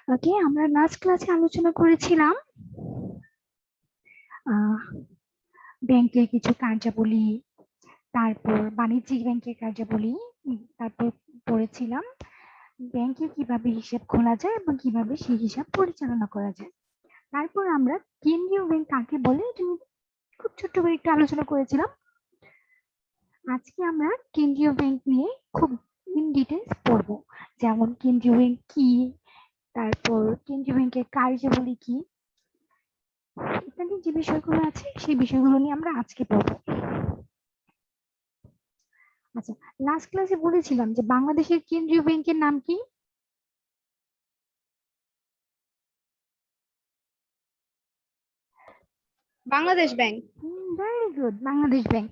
ওকে, আমরা লাস্ট ক্লাসে আলোচনা করেছিলাম ব্যাংকের কিছু কার্যাবলী, তারপর বাণিজ্যিক ব্যাংকের কার্যাবলী, তারপর পড়েছিলাম ব্যাংকে কিভাবে হিসাব খোলা যায় এবং কিভাবে সেই হিসাব পরিচালনা করা যায়। তারপর আমরা কেন্দ্রীয় ব্যাংক কাকে বলে এটা নিয়ে খুব ছোট্ট করে একটু আলোচনা করেছিলাম। আজকে আমরা কেন্দ্রীয় ব্যাংক নিয়ে খুব ইন ডিটেলস পড়বো, যেমন কেন্দ্রীয় ব্যাংক কি, তারপর কেন্দ্রীয় ব্যাংকের কার্যাবলী কি, ইত্যাদি যে বিষয়গুলো আছে সেই বিষয়গুলো নিয়ে আমরা আজকে পড়বো। আচ্ছা, লাস্ট ক্লাসে বলেছিলাম যে বাংলাদেশের কেন্দ্রীয় ব্যাংকের নাম কি? Bangladesh bank. Very good, Bangladesh bank.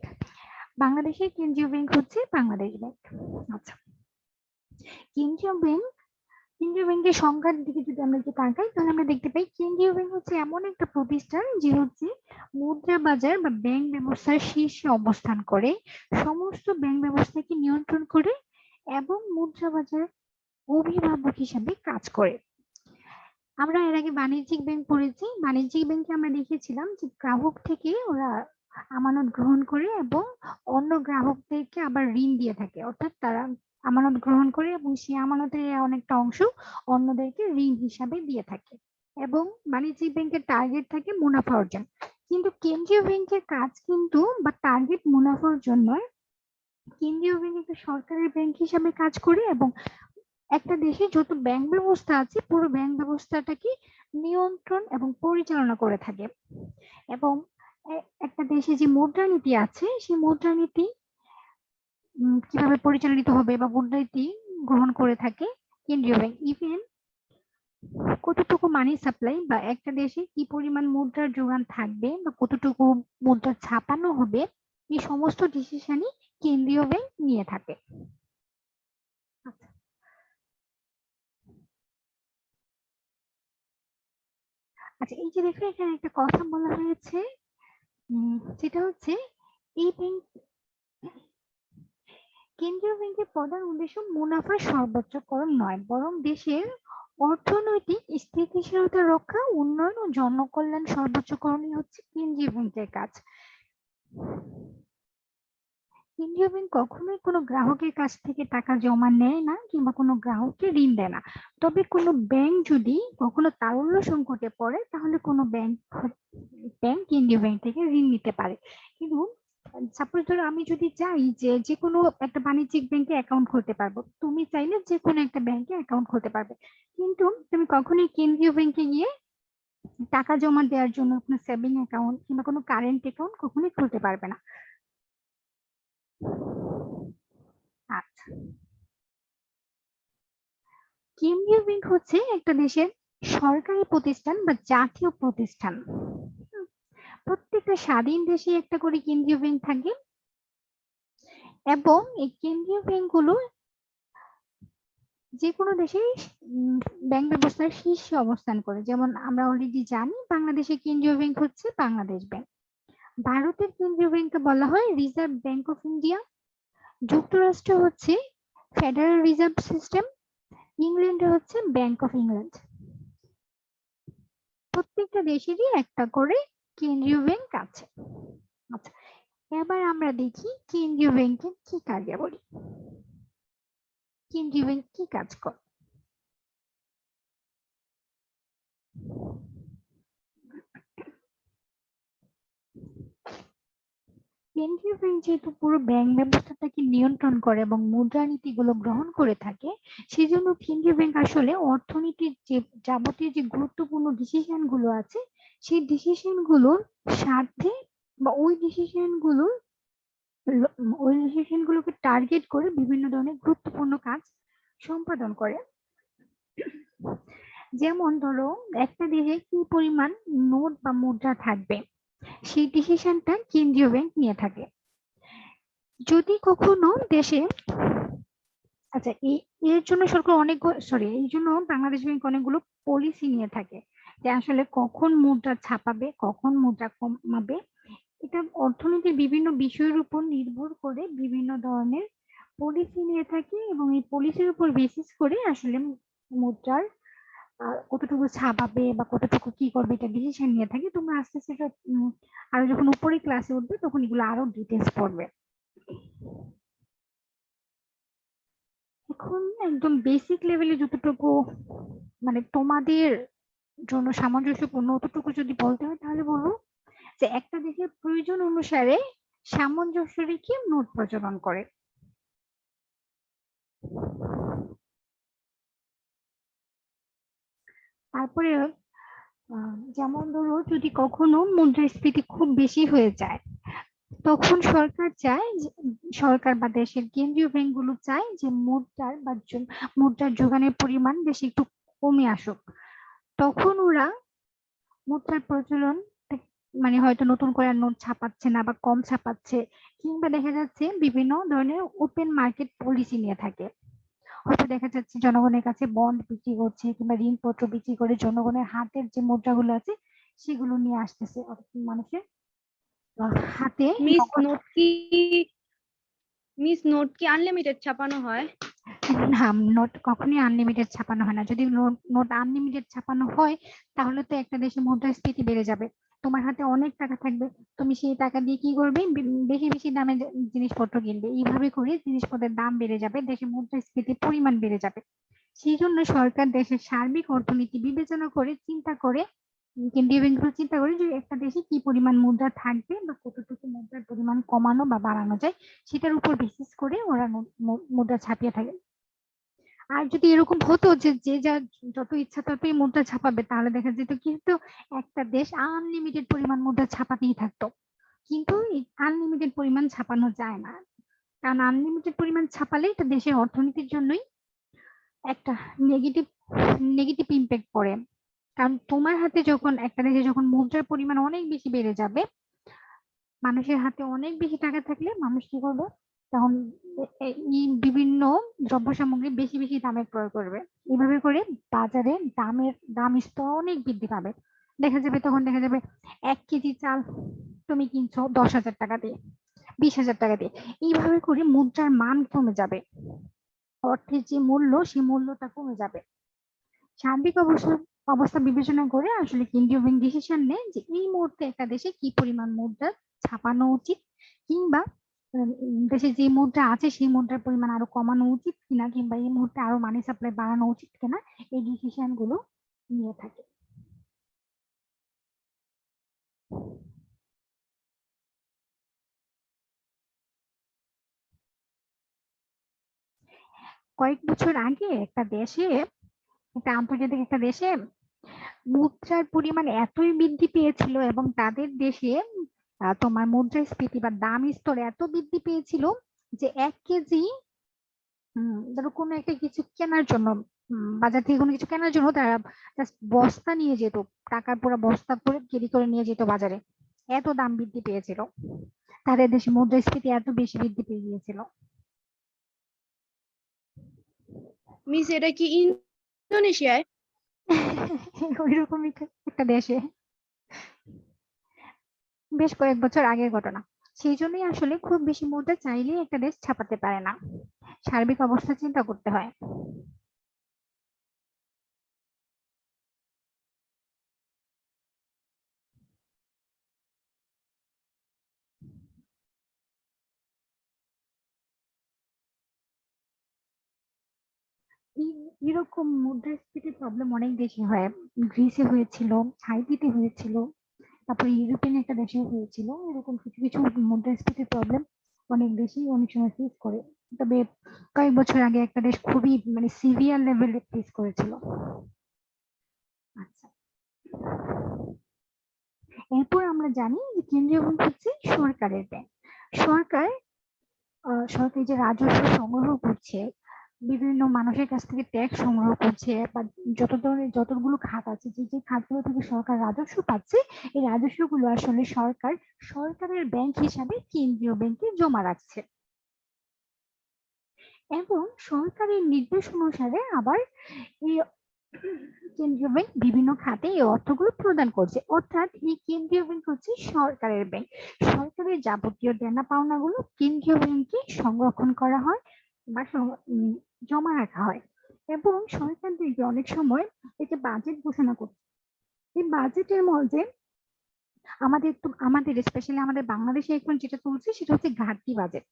বাংলাদেশের কেন্দ্রীয় ব্যাংক হচ্ছে বাংলাদেশ ব্যাংক। আচ্ছা, কেন্দ্রীয় ব্যাংকের সংখ্যার দিকে যদি আমরা একটু তাকাই তাহলে আমরা দেখতে পাই কেন্দ্রীয় ব্যাংক হচ্ছে এমন একটা প্রতিষ্ঠান যে হচ্ছে মুদ্রা বাজার বা ব্যাংক ব্যবস্থার শীর্ষে অবস্থান করে, সমস্ত ব্যাংক ব্যবস্থাকে নিয়ন্ত্রণ করে এবং মুদ্রা বাজার অভিভাবক হিসাবে কাজ করে। আমরা এর আগে বাণিজ্যিক ব্যাংক পড়েছি। বাণিজ্যিক ব্যাংকে আমরা দেখেছিলাম যে গ্রাহক থেকে ওরা আমানত গ্রহণ করে এবং অন্য গ্রাহকদেরকে আবার ঋণ দিয়ে থাকে, অর্থাৎ তারা আমানত গ্রহণ করে এবং সেই আমানতের অনেকটা অংশ অন্যদেরকে ঋণ হিসাবে দিয়ে থাকে এবং বাণিজ্যিক ব্যাংকের টার্গেট থাকে মুনাফা অর্জন। কিন্তু কেন্দ্রীয় ব্যাংকের কাজ কিন্তু বা টার্গেট মুনাফা অর্জন নয়। কেন্দ্রীয় ব্যাংক একটা সরকারি ব্যাংক হিসাবে কাজ করে এবং একটা দেশে যত ব্যাংক ব্যবস্থা আছে পুরো ব্যাংক ব্যবস্থাটাকে নিয়ন্ত্রণ এবং পরিচালনা করে থাকে। এবং একটা দেশে যে মুদ্রানীতি আছে সেই মুদ্রানীতি কিভাবে পরিচালিত হবে বা মুদ্রানীতি গ্রহণ করে থাকে কেন্দ্রীয় ব্যাংক। ইভেন কতটুকু মানি সাপ্লাই বা একটা দেশে কি পরিমাণ মুদ্রার যোগান থাকবে বা কতটুকু মুদ্রা ছাপানো হবে, এই সমস্ত ডিসিশনই কেন্দ্রীয় ব্যাংক নিয়ে থাকে। আচ্ছা, এই যে দেখো এখানে একটা কথা বলা হয়েছে, যেটা হচ্ছে এই ব্যাংক, কেন্দ্রীয় ব্যাংকের প্রধান উদ্দেশ্য মুনাফা সর্বোচ্চকরণ নয়, বরং দেশের অর্থনৈতিক স্থিতিশীলতা রক্ষা, উন্নয়ন ও জনকল্যাণ সর্বোচ্চকরণই হচ্ছে কেন্দ্রীয় ব্যাংকের কাজ। কেন্দ্রীয় ব্যাংক কখনোই কোনো গ্রাহকের কাছ থেকে টাকা জমা নেয় না কিংবা কোনো গ্রাহককে ঋণ দেয় না। তবে কোনো ব্যাংক যদি কখনো তারল্য সংকটে পড়ে তাহলে কোনো ব্যাংক কেন্দ্রীয় ব্যাংক থেকে ঋণ নিতে পারে। কিন্তু সাপোজ ধরো আমি যদি চাই যে যে কোনো একটা বাণিজ্যিক ব্যাংকে অ্যাকাউন্ট খুলতে পারবো, তুমি চাইলে যে কোনো একটা ব্যাংকে অ্যাকাউন্ট খুলতে পারবে, কিন্তু তুমি কখনোই কেন্দ্রীয় ব্যাংকে গিয়ে টাকা জমা দেওয়ার জন্য কোনো সেভিং অ্যাকাউন্ট কিংবা কোনো কারেন্ট অ্যাকাউন্ট কখনোই খুলতে পারবে না। আচ্ছা, কেন্দ্রীয় ব্যাংক হচ্ছে একটা দেশের সরকারি প্রতিষ্ঠান বা জাতীয় প্রতিষ্ঠান। প্রত্যেকটা স্বাধীন দেশে একটা করে কেন্দ্রীয় ব্যাংক থাকে এবং এই কেন্দ্রীয় ব্যাংকগুলো যে কোনো দেশের ব্যাংক ব্যবস্থার শীর্ষে অবস্থান করে। যেমন আমরা অলরেডি জানি বাংলাদেশের কেন্দ্রীয় ব্যাংক হচ্ছে বাংলাদেশ ব্যাংক, ভারতের কেন্দ্রীয় ব্যাংককে বলা হয় রিজার্ভ ব্যাংক অফ ইন্ডিয়া, যুক্তরাষ্ট্র হচ্ছে ফেডারেল রিজার্ভ সিস্টেম, ইংল্যান্ডে হচ্ছে ব্যাংক অফ ইংল্যান্ড। প্রত্যেকটা দেশেরই একটা করে কেন্দ্রীয় ব্যাংক আছে। আচ্ছা, এবার আমরা দেখি কেন্দ্রীয় ব্যাংকের কি কার্যাবলী, কেন্দ্রীয় ব্যাংক কি কাজ করে। কেন্দ্রীয় ব্যাংক যেহেতু পুরো ব্যাংক ব্যবস্থাটাকে নিয়ন্ত্রণ করে এবং মুদ্রানীতিগুলো গ্রহণ করে থাকে, সেই জন্য কেন্দ্রীয় ব্যাংক আসলে অর্থনীতির যে যাবতীয় যে গুরুত্বপূর্ণ ডিসিশন গুলো আছে সেই ডিসিশন গুলোর স্বার্থে বা ওই ডিসিশন গুলোকে টার্গেট করে বিভিন্ন ধরনের গুরুত্বপূর্ণ কাজ সম্পাদন করে। যেমন ধরো একটা দেশে কি পরিমাণ নোট বা মুদ্রা থাকবে সেই ডিসিশনটা কেন্দ্রীয় ব্যাংক নিয়ে থাকে। যদি কখনো দেশে, আচ্ছা এর জন্য সরকার এই জন্য বাংলাদেশ ব্যাংক অনেকগুলো পলিসি নিয়ে থাকে যে আসলে কখন মুদ্রা ছাপাবে, কখন মুদ্রা কমাবে। এটা অর্থনীতির বিভিন্ন বিষয়ের উপর নির্ভর করে বিভিন্ন ধরনের পলিসি নিয়ে থাকে এবং এই পলিসির উপর বেসিস করে আসলে মুদ্রার কতটুকু ছাপাবে বা কতটুকু কি করবে এটা ডিসিশন নিয়ে থাকে। তোমরা আস্তে আস্তে এটা, আরো যখন উপরে ক্লাসে উঠবে তখন এগুলো আরো ডিটেলস পড়বে। এখন একদম বেসিক লেভেলে যতটুকু মানে তোমাদের জন্য সামঞ্জস্যপূর্ণ অতটুকু যদি বলতে হয় তাহলে বলবো যে একটা দেশের প্রয়োজন অনুসারে সামঞ্জস্য রেখে নোট প্রচলন করে। তারপরে যেমন ধরো যদি কখনো মুদ্রাস্ফীতি খুব বেশি হয়ে যায় তখন সরকার চায় সরকার বা দেশের কেন্দ্রীয় ব্যাংকগুলো চায় যে মুদ্রার যোগানের পরিমাণ দেশে একটু কমে আসুক। তখন ওরা মুদ্রার প্রচলন মানে হয়তো নতুন করে আর নোট ছাপাচ্ছে না বা কম ছাপাচ্ছে, কিংবা দেখা যাচ্ছে বিভিন্ন ধরনের ওপেন মার্কেট পলিসি নিয়ে থাকে। হয়তো দেখা যাচ্ছে জনগণের কাছে বন্ড বিক্রি করছে কিংবা ঋণপত্র বিক্রি করে জনগণের হাতের যে মুদ্রাগুলো আছে সেগুলো নিয়ে আসতেছে, অর্থাৎ মানুষের হাতে মিস নোট কি আনলিমিটেড ছাপানো হয়? না, নোট কখনোই আনলিমিটেড ছাপানো হয় না। যদি নোট আনলিমিটেড ছাপানো হয় তাহলে তো একটা দেশে মুদ্রাস্ফীতি বেড়ে যাবে। তোমার হাতে অনেক টাকা থাকবে, তুমি সেই টাকা দিয়ে কি করবে, বেশি বেশি দামে জিনিসপত্র কিনবে, এইভাবে করে জিনিসপত্রের দাম বেড়ে যাবে, দেশে মুদ্রাস্ফীতির পরিমাণ বেড়ে যাবে। সেই জন্য সরকার দেশের সার্বিক অর্থনীতি বিবেচনা করে চিন্তা করে, কেন্দ্রীয় ব্যাংকগুলো চিন্তা করে যে একটা দেশে কি পরিমাণ মুদ্রা থাকবে বা কতটুকু মুদ্রার পরিমাণ কমানো বা বাড়ানো যায় সেটার উপর বেসিস করে ওরা মুদ্রা ছাপিয়ে থাকে। আর যদি এরকম হতো যে যে যা যত ইচ্ছা ততই মুদ্রা ছাপাবে তাহলে দেখা যেত কিন্তু একটা দেশ আনলিমিটেড পরিমাণ মুদ্রা ছাপাতেই থাকতো। কিন্তু আনলিমিটেড পরিমাণ ছাপানো যায় না, কারণ আনলিমিটেড পরিমাণ ছাপালে এটা দেশের অর্থনীতির জন্যই একটা নেগেটিভ নেগেটিভ ইম্প্যাক্ট পড়ে। কারণ তোমার হাতে যখন একটা দেশে যখন মুদ্রার পরিমাণ অনেক বেশি বেড়ে যাবে, মানুষের হাতে অনেক বেশি টাকা থাকলে মানুষ কি করবে, তখন এই বিভিন্ন দ্রব্য সামগ্রী বেশি বেশি দামে ক্রয় করবে। এভাবে করে বাজারে দাম স্তর অনেক বৃদ্ধি পাবে। দেখা যাবে 1 কেজি চাল তুমি কিনছো 10,000 টাকা দিয়ে, 20,000 টাকা দিয়ে। এইভাবে করে মুদ্রার মান কমে যাবে, অর্থের যে মূল্য সেই মূল্যটা কমে যাবে। সার্বিক অবস্থা বিবেচনা করে আসলে কেন্দ্রীয় ব্যাংক ডিসিশন নেয় যে এই মুহূর্তে একটা দেশে কি পরিমাণ মুদ্রা ছাপানো উচিত, কিংবা দেশে যে মুদ্রা আছে সেই মুদ্রার পরিমাণ আরো কমানো উচিত কিনা, কিংবা এই মুহূর্তে আরো মানি সাপ্লাই বাড়ানো উচিত কিনা, এই ডিসিশন গুলো নিয়ে থাকে। কয়েক বছর আগে একটা আন্তর্জাতিক একটা দেশে মুদ্রার পরিমাণ এতই বৃদ্ধি পেয়েছিল এবং তাদের দেশে তোমার মুদ্রাস্ফীতি বা দাম স্তর এত বৃদ্ধি পেয়েছিল যে 1 কেজি ধরো কোনো একটা কিছু কেনার জন্য, বাজার থেকে কোনো কিছু কেনার জন্য তারা just বস্তা নিয়ে যেত, টাকার পুরো বস্তা করে ক্যারি করে নিয়ে যেত বাজারে। এত দাম বৃদ্ধি পেয়েছিল, তাদের দেশে মুদ্রাস্ফীতি এত বেশি বৃদ্ধি পেয়ে গিয়েছিল। মিস এটা কি ইন্দোনেশিয়ায়? ওইরকমই একটা দেশে, বেশ কয়েক বছর আগের ঘটনা। সেই জন্যই আসলে খুব বেশি মুদ্রা চাইলেই একটা দেশ ছাপাতে পারে না, সার্বিক অবস্থা চিন্তা করতে হয়। এরকম মুদ্রাস্ফীতির প্রবলেম অনেক দেশে হয়, গ্রিসে হয়েছিল, হাইতিতে হয়েছিল, তারপরে ইউরোপিয়ান একটা দেশে হয়েছিল। এরকম কিছু কিছু মুদ্রাস্ফীতির প্রবলেম অনেক দেশই অনেক সময় ফেস করে। তবে কয়েক বছর আগে একটা দেশ খুবই মানে সিভিয়ার লেভেলে ফেস করেছিল। আচ্ছা, এরপর আমরা জানি যে কেন্দ্রীয় ব্যাংক হচ্ছে সরকারের ব্যাংক। সরকার সরকার যে রাজস্ব সংগ্রহ করছে, বিভিন্ন মানুষের কাছ থেকে ট্যাক্স সংগ্রহ করছে, বা যত ধরনের যতগুলো খাত আছে, যে যে খাতগুলো থেকে সরকার রাজস্ব পাচ্ছে, এই রাজস্বগুলো আসলে সরকারের ব্যাংক হিসাবে কেন্দ্রীয় ব্যাংকে জমা রাখছে। এবং সরকারের নির্দেশ অনুসারে আবার এই কেন্দ্রীয় ব্যাংক বিভিন্ন খাতে এই অর্থগুলো প্রদান করছে, অর্থাৎ এই কেন্দ্রীয় ব্যাংক হচ্ছে সরকারের ব্যাংক। সরকারের যাবতীয় দেনা পাওনাগুলো কেন্দ্রীয় ব্যাংকে সংরক্ষণ করা হয় বা জমা রাখা হয়। এবং সরকার থেকে অনেক সময় এই যে বাজেট ঘোষণা করছে, এই বাজেটের মধ্যে আমাদের স্পেশালি আমাদের বাংলাদেশে এখন যেটা চলছে সেটা হচ্ছে ঘাটতি বাজেট।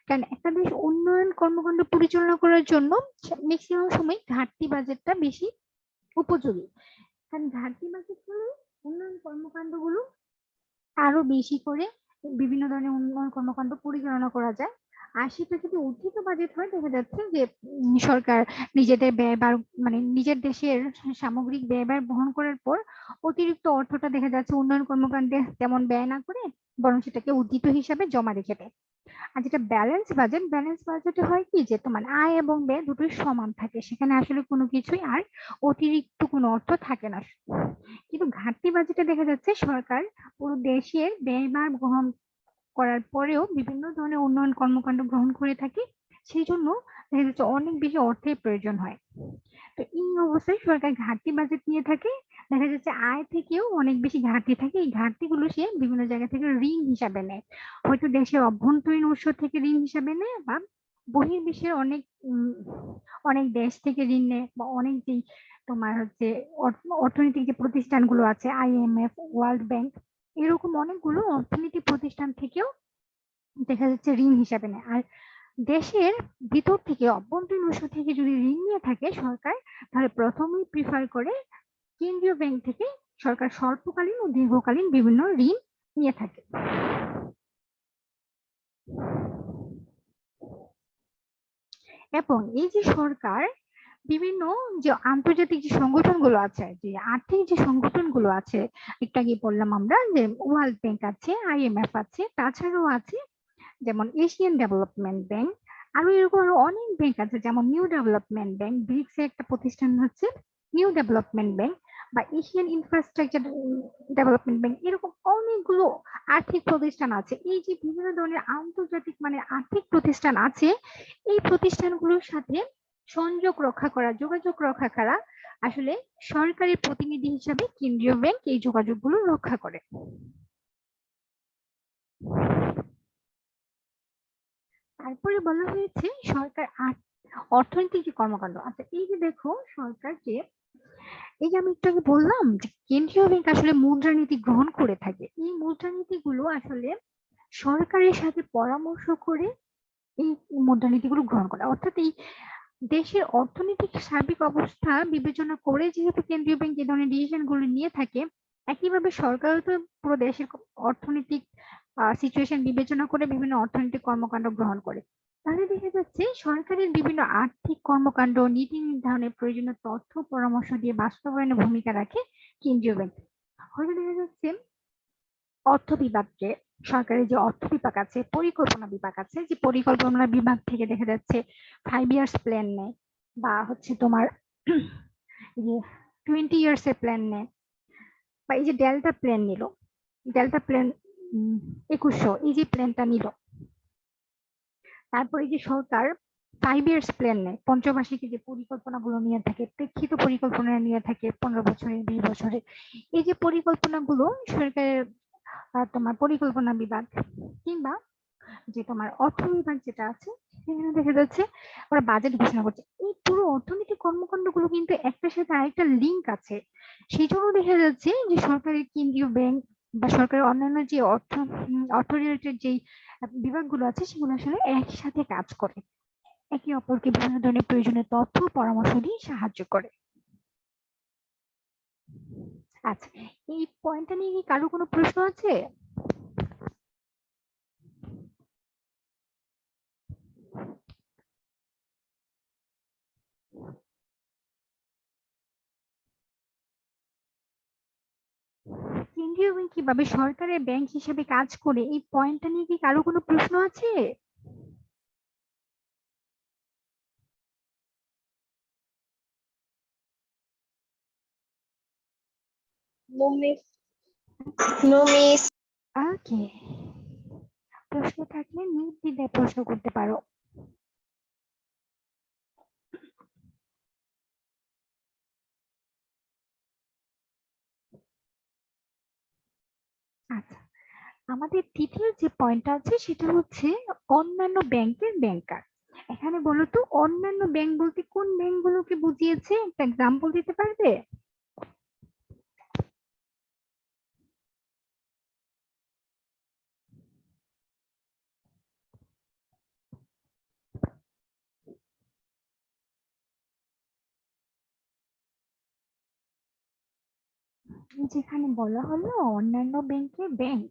কারণ একটা দেশ উন্নয়ন কর্মকাণ্ড পরিচালনা করার জন্য ম্যাক্সিমাম সময় ঘাটতি বাজেটটা বেশি উপযোগী। কারণ ঘাটতি বাজেট হলে উন্নয়ন কর্মকাণ্ডগুলো আরো বেশি করে বিভিন্ন ধরনের উন্নয়ন কর্মকাণ্ড পরিচালনা করা যায়। আর সেটা যদি অর্জিত বাজেট হয় দেখা যাচ্ছে যে সরকার নিজেদের ব্যয়ভার মানে নিজের দেশের সামগ্রিক ব্যয়ভার বহন করার পর অতিরিক্ত অর্থটা দেখা যাচ্ছে উন্নয়ন কর্মকাণ্ডে তেমন ব্যয় না করে বরং সেটাকে উদ্দীত হিসাবে জমা রেখে দেয়। আর যেটা ব্যালেন্স বাজেটে হয় কি যে তোমার আয় এবং ব্যয় দুটোই সমান থাকে, সেখানে আসলে কোনো কিছুই আর অতিরিক্ত কোনো অর্থ থাকে না। কিন্তু ঘাটতি বাজেটে দেখা যাচ্ছে সরকার পুরো দেশের ব্যয়ভার গ্রহণ করার পরেও বিভিন্ন ধরনের উন্নয়ন কর্মকাণ্ড গ্রহণ করে থাকে, সেই জন্য দেখা যাচ্ছে অনেক বেশি অর্থের প্রয়োজন হয়। তো এই অবস্থায় সরকার ঘাটতি বাজেট নিয়ে থাকে, দেখা যাচ্ছে আয় থেকেও অনেক বেশি ঘাটতি থাকে, এই ঘাটতি গুলো সে বিভিন্ন জায়গা থেকে ঋণ হিসাবে নেয়। হয়তো দেশের অভ্যন্তরীণ উৎস থেকে ঋণ হিসাবে নেয় বা বহির্বিশ্বের অনেক দেশ থেকে ঋণ নেয়, বা অনেক যে তোমার হচ্ছে অর্থনৈতিক যে প্রতিষ্ঠানগুলো আছে IMF, ওয়ার্ল্ড ব্যাংক, এরকম অনেকগুলো অর্থনৈতিক প্রতিষ্ঠান থেকেও দেখা যাচ্ছে ঋণ হিসাবে নেয়। আর দেশের ভিতর থেকে অভ্যন্তরীণ উৎস থেকে যদি ঋণ নিয়ে থাকে সরকার, তাহলে প্রথমেই প্রিফার করে কেন্দ্রীয় ব্যাংক থেকে সরকার স্বল্পকালীন ও দীর্ঘকালীন বিভিন্ন ঋণ নিয়ে থাকে। এবং এই যে সরকার বিভিন্ন যে আন্তর্জাতিক যে সংগঠনগুলো আছে, যে আর্থিক যে সংগঠনগুলো আছে, একটু আগে বললাম আমরা যে ওয়ার্ল্ড ব্যাংক আছে, IMF আছে, তাছাড়াও আছে যেমন এশিয়ান ডেভেলপমেন্ট ব্যাংক, আরো এরকম আরো অনেক ব্যাংক আছে, যেমন নিউ ডেভেলপমেন্ট ব্যাংক, ব্রিক্স এর একটা প্রতিষ্ঠান হচ্ছে নিউ ডেভেলপমেন্ট ব্যাংক, বা এশিয়ান ইনফ্রাস্ট্রাকচার ডেভেলপমেন্ট ব্যাংক, এরকম অনেকগুলো আর্থিক প্রতিষ্ঠান আছে। এই যে বিভিন্ন ধরনের আন্তর্জাতিক মানে আর্থিক প্রতিষ্ঠান আছে, এই প্রতিষ্ঠানগুলোর সাথে যোগাযোগ রক্ষা করা আসলে সরকারি প্রতিনিধি হিসাবে কেন্দ্রীয় ব্যাংক এই যোগাযোগগুলো রক্ষা করে। তারপরে বলা হয়েছে সরকার অর্থনৈতিক যে কর্মকাণ্ড। আচ্ছা, এই যে দেখো সরকার যে এই যে আমি একটু আগে বললাম যে কেন্দ্রীয় ব্যাংক আসলে মুদ্রানীতি গ্রহণ করে থাকে, এই মুদ্রানীতি গুলো আসলে সরকারের সাথে পরামর্শ করে এই মুদ্রানীতি গুলো গ্রহণ করে। অর্থাৎ এই দেশের অর্থনৈতিক সার্বিক অবস্থা বিবেচনা করে যেহেতু কেন্দ্রীয় ব্যাংক এই ধরনের ডিসিশন গুলো নিয়ে থাকে, একইভাবে সরকারও তো পুরো দেশের অর্থনৈতিক সিচুয়েশন বিবেচনা করে বিভিন্ন অর্থনৈতিক কর্মকাণ্ড গ্রহণ করে। তাহলে দেখা যাচ্ছে সরকারের বিভিন্ন আর্থিক কর্মকাণ্ড নীতি নির্ধারণের প্রয়োজনীয় তথ্য পরামর্শ দিয়ে বাস্তবায়নে ভূমিকা রাখে কেন্দ্রীয় ব্যাংক। হয়তো দেখা যাচ্ছে অর্থ বিভাগকে, সরকারের যে অর্থ বিভাগ আছে, পরিকল্পনা বিভাগ আছে, যে পরিকল্পনা বিভাগ থেকে দেখা যাচ্ছে 5 ইয়ার্স প্ল্যান নেয়, বা হচ্ছে তোমার যে 20 ইয়ার্স এর প্ল্যান নেয়, বা এই যে ডেল্টা প্ল্যান নিল, ডেল্টা প্ল্যান 2100 এই যে প্ল্যানটা নিল। তারপরে যে সরকার 5 ইয়ার্স প্ল্যান নেয়, পঞ্চবার্ষিকী যে পরিকল্পনাগুলো নিয়ে থাকে, প্রেক্ষিত পরিকল্পনা নিয়ে থাকে 15 বছরে, 20 বছরে, এই যে পরিকল্পনাগুলো সরকারের তোমার পরিকল্পনা বিভাগ কিংবা যে তোমার অর্থ বিভাগ যেটা আছে, সেখানে দেখা যাচ্ছে ওরা বাজেট ঘোষণা করছে। এই পুরো অর্থনৈতিক কর্মকাণ্ডগুলো কিন্তু একটার সাথে আরেকটা লিঙ্ক আছে। সেই জন্য দেখা যাচ্ছে যে সরকারের কেন্দ্রীয় ব্যাংক বা সরকারের অন্যান্য যে অর্থ রিলেটেড যেই বিভাগগুলো আছে সেগুলো আসলে একসাথে কাজ করে, একে অপরকে বিভিন্ন ধরনের প্রয়োজনীয় তথ্য পরামর্শ দিয়ে সাহায্য করে। আচ্ছা, এই পয়েন্টটা নিয়ে কি কারো কোনো প্রশ্ন আছে? কেন্দ্রীয় ব্যাংক কিভাবে সরকারের ব্যাংক হিসেবে কাজ করে, এই পয়েন্টটা নিয়ে কি কারো কোনো প্রশ্ন আছে? No, miss. No, miss. ওকে, প্রশ্ন থাকলে নির্দ্বিধায় প্রশ্ন করতে পারো। আচ্ছা, আমাদের তৃতীয় যে পয়েন্টটা আছে সেটা হচ্ছে অন্যান্য ব্যাংকের ব্যাংকার। এখানে বলো তো অন্যান্য ব্যাংক বলতে কোন ব্যাংকগুলোকে বুঝিয়েছে, একটা এক্সাম্পল দিতে পারবে? যেখানে বলা হলো অন্যান্য ব্যাংকের ব্যাংক,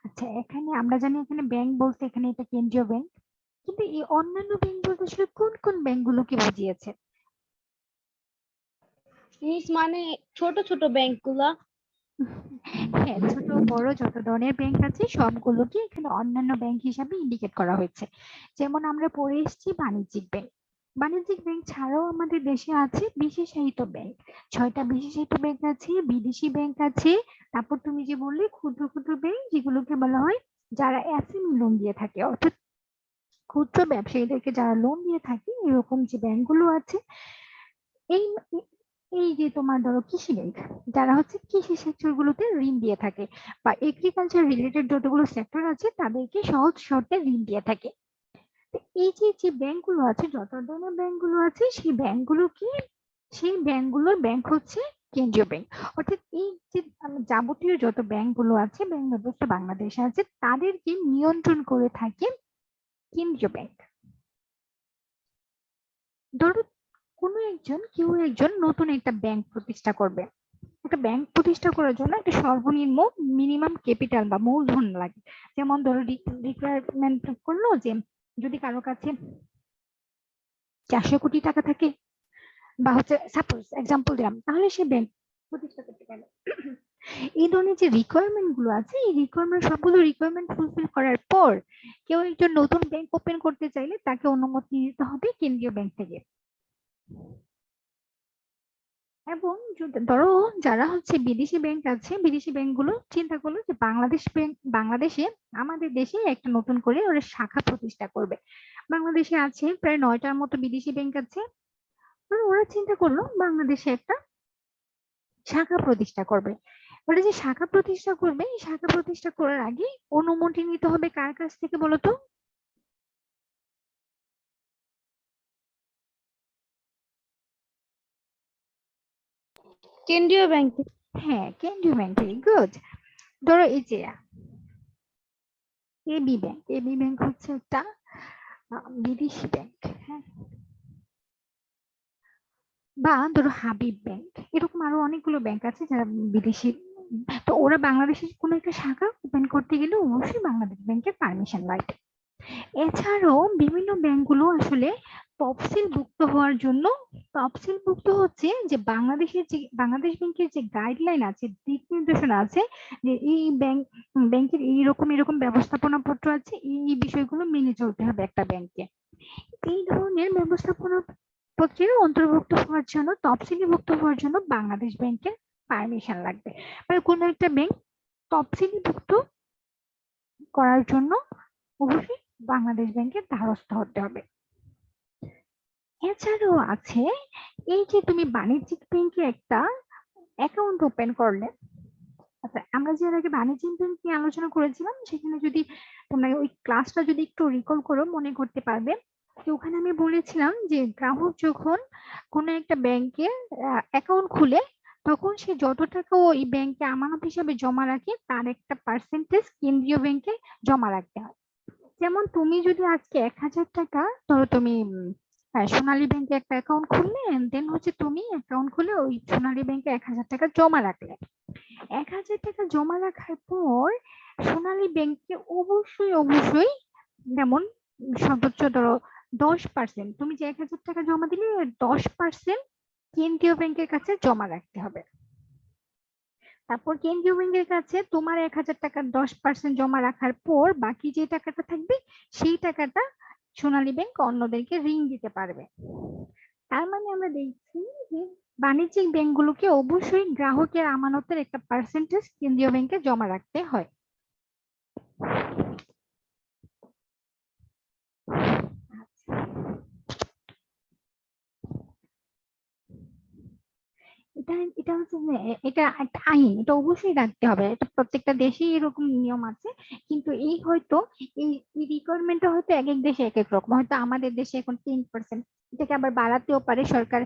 আচ্ছা এখানে আমরা জানি এখানে ব্যাংক বলতে এখানে এটা কেন্দ্রীয় ব্যাংক, কিন্তু এই অন্যান্য ব্যাংক বলতে আসলে কোন কোন ব্যাংকগুলোকে বুঝিয়েছে? মিস মানে ছোট ছোট ব্যাংক গুলা। হ্যাঁ, ছোট বড় যত ধরনের ব্যাংক আছে সবগুলোকে এখানে অন্যান্য ব্যাংক হিসাবে ইন্ডিকেট করা হয়েছে। যেমন আমরা পড়ে এসেছি বাণিজ্যিক ব্যাংক। বাণিজ্যিক ব্যাংক ছাড়াও আমাদের দেশে আছে বিশেষায়িত ব্যাংক। 6টা বিশেষায়িত ব্যাংক আছে, বিদেশি ব্যাংক আছে। তারপর তুমি যে বললে ক্ষুদ্র ক্ষুদ্র ব্যাংক, যেগুলোকে বলা হয় যারা এসএমই লোন দিয়ে থাকে, অর্থাৎ ক্ষুদ্র ব্যবসায়ীদেরকে যারা লোন দিয়ে থাকে, এরকম যে ব্যাংকগুলো আছে। এই এই যে তোমার ধরো কৃষি ব্যাংক, যারা হচ্ছে কৃষি সেক্টর গুলোতে ঋণ দিয়ে থাকে, বা এগ্রিকালচার রিলেটেড যতগুলো সেক্টর আছে তাদেরকে সহজ শর্তে ঋণ দিয়ে থাকে। তো এই যে যে ব্যাংকগুলো আছে, যত ধরনের ব্যাংকগুলো আছে, সেই ব্যাংকগুলোর ব্যাংক হচ্ছে কেন্দ্রীয় ব্যাংক। অর্থাৎ এই যে যাবতীয় যত ব্যাংকগুলো আছে, ব্যাংক ব্যবস্থা বাংলাদেশে আছে, তাদেরকে নিয়ন্ত্রণ করে থাকে কেন্দ্রীয় ব্যাংক। ধরো কেউ একজন নতুন একটা ব্যাংক প্রতিষ্ঠা করবে। একটা ব্যাংক প্রতিষ্ঠা করার জন্য একটা সর্বনিম্ন মিনিমাম ক্যাপিটাল বা মূলধন লাগে। যেমন ধরো রিকোয়ারমেন্ট করলো যে যদি কারো কাছে 400 কোটি টাকা থাকে, বা হচ্ছে সাপোজ এক্সাম্পল দিলাম, তাহলে সে ব্যাংক প্রতিষ্ঠা করতে পারে। এই ধরনের যে রিকোয়ারমেন্ট গুলো আছে, এই রিকোয়ারমেন্ট সবগুলো রিকোয়ারমেন্ট ফুলফিল করার পর কেউ একজন নতুন ব্যাংক ওপেন করতে চাইলে তাকে অনুমতি নিতে হবে কেন্দ্রীয় ব্যাংক থেকে। এবং ধরো যারা হচ্ছে বিদেশি ব্যাংক আছে, বিদেশি ব্যাংক গুলো চিন্তা করলো যে বাংলাদেশে আমাদের দেশে একটা নতুন করে ওরা শাখা প্রতিষ্ঠা করবে। বাংলাদেশে আছে প্রায় 9টার মতো বিদেশি ব্যাংক আছে। তো ওরা চিন্তা করলো বাংলাদেশে একটা শাখা প্রতিষ্ঠা করবে। ওরা যে শাখা প্রতিষ্ঠা করবে, এই শাখা প্রতিষ্ঠা করার আগে অনুমতি নিতে হবে কার কাছ থেকে বলতো? কেন্দ্রীয় ব্যাংক। হ্যাঁ, কেন্দ্রীয় ব্যাংক থেকে। গুড। ধরো এই যে এবি ব্যাংক হচ্ছে একটা বিদেশি ব্যাংক। হ্যাঁ, বা ধরো হাবিব ব্যাংক, এরকম আরো অনেকগুলো ব্যাংক আছে যারা বিদেশি। তো ওরা বাংলাদেশের কোনো একটা শাখা ওপেন করতে গেলে অবশ্যই বাংলাদেশ ব্যাংকের পারমিশন লাগবে। এছাড়াও বিভিন্ন ব্যাংকগুলো আসলে তফসিলভুক্ত হচ্ছে যে বাংলাদেশ ব্যাংকের যে গাইডলাইন আছে, দিক নির্দেশনা আছে, যে এই ব্যাংকের এইরকম এরকম ব্যবস্থাপনা পত্র আছে, এই বিষয়গুলো মেনে চলতে হবে একটা ব্যাংকে। এই ধরনের ব্যবস্থাপনা পত্রের অন্তর্ভুক্ত হওয়ার জন্য, তফসিলিভুক্ত হওয়ার জন্য বাংলাদেশ ব্যাংকের পারমিশন লাগবে। মানে কোনো একটা ব্যাংক তফসিলিভুক্ত করার জন্য অবশ্যই বাংলাদেশ ব্যাংকের দ্বারস্থ হতে হবে। এছাড়াও আছে এই যে তুমি বাণিজ্যিক ব্যাংকে একটা অ্যাকাউন্ট ওপেন করলে। আচ্ছা, আমরা যে এর আগে বাণিজ্যিক ব্যাংক নিয়ে আলোচনা করেছিলাম, সেখানে যদি তোমরা ওই ক্লাসটা যদি একটু রিকল করো, মনে করতে পারবে যে ওখানে আমি বলেছিলাম যে গ্রাহক যখন কোনো একটা ব্যাংকে অ্যাকাউন্ট খুলে, তখন সে যত টাকা ওই ব্যাংকে আমানত হিসাবে জমা রাখে তার একটা পার্সেন্টেজ কেন্দ্রীয় ব্যাংকে জমা রাখতে হয়। যেমন তুমি যদি আজকে 1000 টাকা, ধরো তুমি সোনালী ব্যাংকে একটা অ্যাকাউন্ট খুললে, দেন হচ্ছে তুমি অ্যাকাউন্ট খুলে ওই সোনালী ব্যাংকে 1000 টাকা জমা রাখলে। 1000 টাকা জমা রাখার পর সোনালী ব্যাংকে অবশ্যই যেমন সর্বোচ্চ ধরো 10%, তুমি যে 1000 টাকা জমা দিলে 10% কেন্দ্রীয় ব্যাংকের কাছে জমা রাখতে হবে। তারপর কেন্দ্রীয় ব্যাংকের কাছে তোমার 1000 টাকার 10% জমা রাখার পর বাকি যে টাকাটা থাকবে, সেই টাকাটা সোনালী ব্যাংক অন্যদেরকে ঋণ দিতে পারবে। তার মানে আমরা দেখছি যে বাণিজ্যিক ব্যাংকগুলোকে অবশ্যই গ্রাহকের আমানতের একটা পার্সেন্টেজ কেন্দ্রীয় ব্যাংকে জমা রাখতে হয়। এটা এটা হচ্ছে যে এটা একটা আইন, এটা অবশ্যই রাখতে হবে, এটা প্রত্যেকটা দেশেই এরকম নিয়ম আছে। কিন্তু এই হয়তো এই রিকোয়ারমেন্টটা হয়তো এক এক দেশে এক এক রকম, হয়তো আমাদের দেশে এখন 10%, এটাকে আবার বাড়াতেও পারে সরকার।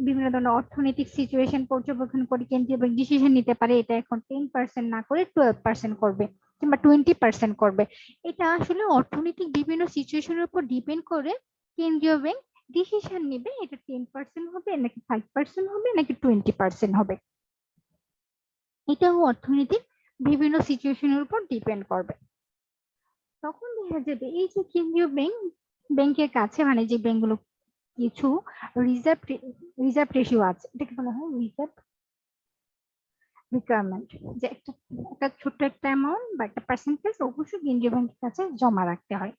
বিভিন্ন ধরনের অর্থনৈতিক সিচুয়েশন পর্যবেক্ষণ করে কেন্দ্রীয় ব্যাংক ডিসিশন নিতে পারে এটা এখন 10% না করে 12% করবে কিংবা 20% করবে। এটা আসলে অর্থনৈতিক বিভিন্ন সিচুয়েশনের উপর ডিপেন্ড করে কেন্দ্রীয় ব্যাংক ডিসিশন নেবে, এটা 10% হবে নাকি 5% হবে নাকি 20% হবে। এটাও অর্থনৈতিক বিভিন্ন সিচুয়েশনের উপর ডিপেন্ড করবে। তখন দেখা যাবে এই যে কেন্দ্রীয় ব্যাংকের কাছে মানে যে ব্যাংকগুলো কিছু রিজার্ভ রিজার্ভ রেশিও আছে, এটাকে বলা হয় রিজার্ভ রিকোয়ারমেন্ট, যে একটা একটা ছোট্ট একটা অ্যামাউন্ট বা একটা পার্সেন্টেজ অবশ্যই কেন্দ্রীয় ব্যাংকের কাছে জমা রাখতে হয়।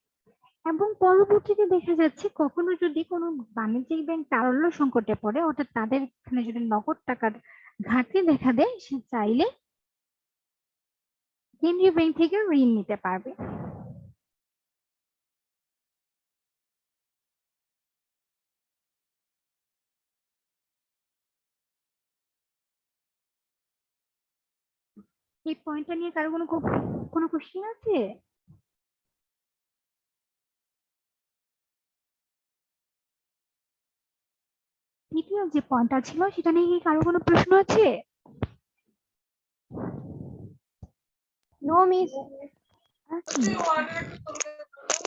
এবং পরবর্তীতে দেখা যাচ্ছে কখনো যদি কোনো বাণিজ্যিক ব্যাংক তারল্য সংকটে পড়ে, অর্থাৎ তাদের এখানে যদি নগদ টাকার ঘাটতি দেখা দেয়, সে চাইলে কেন্দ্রীয় ব্যাংক থেকে ঋণ নিতে পারবে। এই পয়েন্টটা নিয়ে কারো কোনো কোশ্চেন আছে? দ্বিতীয় যে পয়েন্টটা ছিল সেটা নিয়ে কি কারো কোনো প্রশ্ন আছে? No, miss.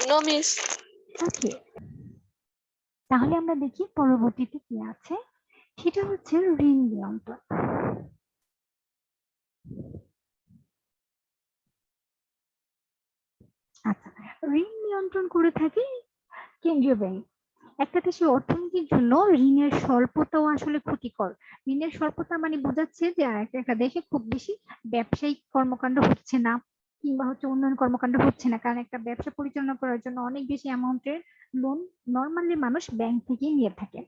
No, miss. ওকে, তাহলে আমরা দেখি পরবর্তীতে কি আছে, সেটা হচ্ছে ঋণ নিয়ন্ত্রণ। আচ্ছা, ঋণ নিয়ন্ত্রণ করে থাকে কেন্দ্রীয় ব্যাংক। একটা দেশের অর্থনীতির জন্য ঋণের স্বল্পতাও আসলে ক্ষতিকর। ঋণের স্বল্পতা মানে বোঝাচ্ছে যে একটা দেশে খুব বেশি ব্যবসায়িক কর্মকাণ্ড হচ্ছে না কিংবা হচ্ছে উন্নয়ন কর্মকাণ্ড হচ্ছে না, কারণ একটা ব্যবসা পরিচালনা করার জন্য অনেক বেশি অ্যামাউন্টের লোন নর্মালি মানুষ ব্যাংক থেকে নিয়ে থাকে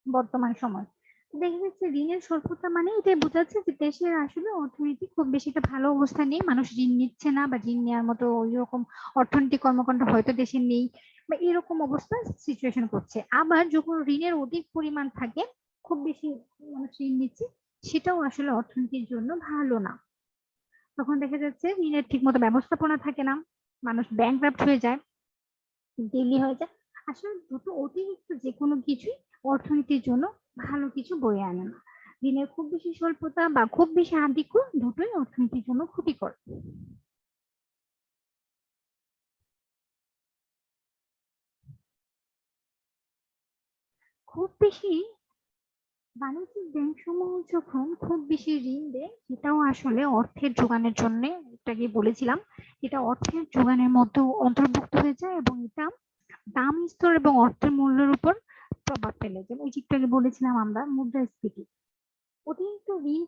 বর্তমান সময়। দেখা যাচ্ছে ঋণের স্বল্পতা মানে এটাই বোঝাচ্ছে যে দেশের আসলে অর্থনীতি খুব বেশি একটা ভালো অবস্থা নেই, মানুষ ঋণ নিচ্ছে না বা ঋণ নেওয়ার মতো ওই রকম অর্থনৈতিক কর্মকাণ্ড হয়তো দেশে নেই বা এরকম অবস্থা সিচুয়েশন করছে। আবার যখন ঋণের অধিক পরিমাণ থাকে, খুব বেশি মানুষ ঋণ নিচ্ছে, সেটাও আসলে অর্থনীতির জন্য ভালো না। তখন দেখা যাচ্ছে ঋণের ঠিক মতো ব্যবস্থাপনা থাকে না, মানুষ ব্যাংকরাপ্ট হয়ে যায়, দিল্লি হয়ে যায়। আসলে দুটো অতিরিক্ত যে কোনো কিছুই অর্থনীতির জন্য ভালো কিছু বয়ে আনে না। ঋণের খুব বেশি স্বল্পতা বা খুব বেশি আধিক্য দুটোই অর্থনীতির জন্য ক্ষতিকর। খুব বেশি বাণিজ্যিক ব্যাংক সমূহ যখন খুব বেশি ঋণ দেয়, সেটাও আসলে অর্থের যোগানের জন্য, এটাকে বলেছিলাম, এটা অর্থের যোগানের মধ্যে অন্তর্ভুক্ত হয়ে যায় এবং এটা দাম স্তর এবং অর্থের মূল্যের উপর প্রভাব ফেলে। যেমন ওই চিত্রকে বলেছিলাম আমরা মুদ্রাস্ফীতি। অতিরিক্ত ঋণ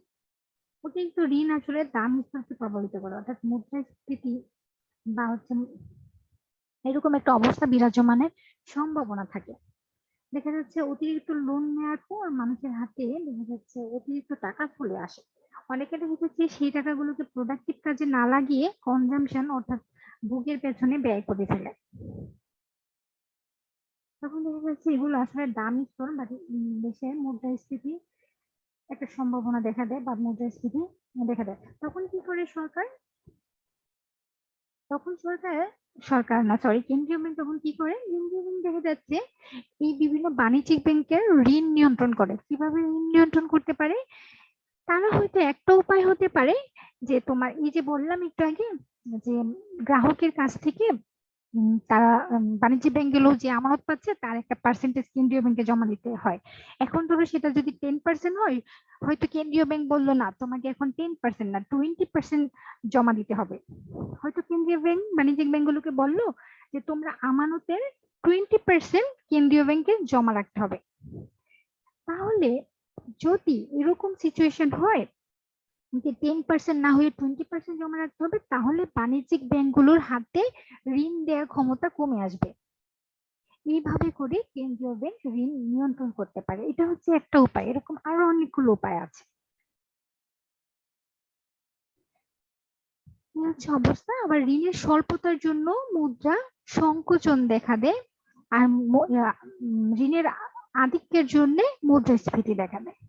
অতিরিক্ত ঋণ আসলে দাম স্তরকে প্রভাবিত করে, অর্থাৎ মুদ্রাস্ফীতি বা হচ্ছে এরকম একটা অবস্থা বিরাজমানের সম্ভাবনা থাকে। দেখা যাচ্ছে অতিরিক্ত লোন নেওয়ার পর মানুষের হাতে দেখা যাচ্ছে অতিরিক্ত টাকা চলে আসে। অনেকে দেখা যাচ্ছে সেই টাকাগুলোকে প্রোডাক্টিভ কাজে না লাগিয়ে কনজাম্পশন অর্থাৎ ভোগের পেছনে ব্যয় করে ফেলে। তখন দেখা যাচ্ছে এগুলো আসলে দামি স্তর বা দেশের মুদ্রাস্ফীতি একটা সম্ভাবনা দেখা দেয় বা মুদ্রাস্ফীতি দেখা দেয়। তখন কি করে সরকার, তখন সরকার সরকার না সরি কেন্দ্রীয় ব্যাংক তখন কি করে, কেন্দ্রীয় ব্যাংক দেখা যাচ্ছে এই বিভিন্ন বাণিজ্যিক ব্যাংকের ঋণ নিয়ন্ত্রণ করে। কিভাবে ঋণ নিয়ন্ত্রণ করতে পারে? তারা হয়তো একটা উপায় হতে পারে যে তোমার এই যে বললাম একটু আগে যে গ্রাহকের কাছ থেকে তারা বাণিজ্যিক ব্যাংক গুলো যে আমানত পাচ্ছে তার একটা পার্সেন্টেজ কেন্দ্রীয় ব্যাংকে জমা দিতে হয়। এখন ধরো সেটা যদি 10% হয়, হয়তো কেন্দ্রীয় ব্যাংক বললো না তোমাকে এখন 10% না 20% জমা দিতে হবে। হয়তো কেন্দ্রীয় ব্যাংক বাণিজ্যিক ব্যাংকগুলোকে বললো যে তোমরা আমানতের 20% কেন্দ্রীয় ব্যাংকে জমা রাখতে হবে। তাহলে যদি এরকম সিচুয়েশন হয় যে 10% না হয়ে 20% জমা রাখতে হবে, তাহলে বাণিজ্যিক ব্যাংকগুলোর হাতে ঋণ দেওয়ার ক্ষমতা কমে আসবে। এইভাবে করে কেন্দ্রীয় ব্যাংক ঋণ নিয়ন্ত্রণ করতে পারে। এটা হচ্ছে একটা উপায়, এরকম আরো অনেকগুলো উপায় আছে। এই হচ্ছে অবস্থা। আবার ঋণের স্বল্পতার জন্য মুদ্রা সংকোচন দেখা দেয়, আর ঋণের আধিক্যের জন্য মুদ্রাস্ফীতি দেখা দেয়।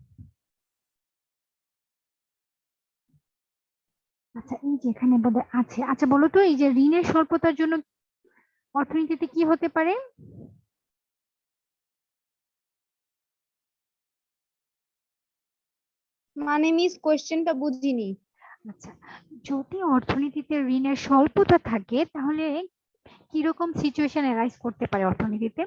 আচ্ছা, এই যে এখানে বোধহয় আছে। আচ্ছা বলো তো, এই যে ঋণের স্বল্পতার জন্য অর্থনীতিতে কি হতে পারে? মানে মিস কোয়েশ্চেনটা বুঝিনি। আচ্ছা, যদি অর্থনীতিতে ঋণের স্বল্পতা থাকে তাহলে কিরকম সিচুয়েশন অ্যারাইজ করতে পারে অর্থনীতিতে?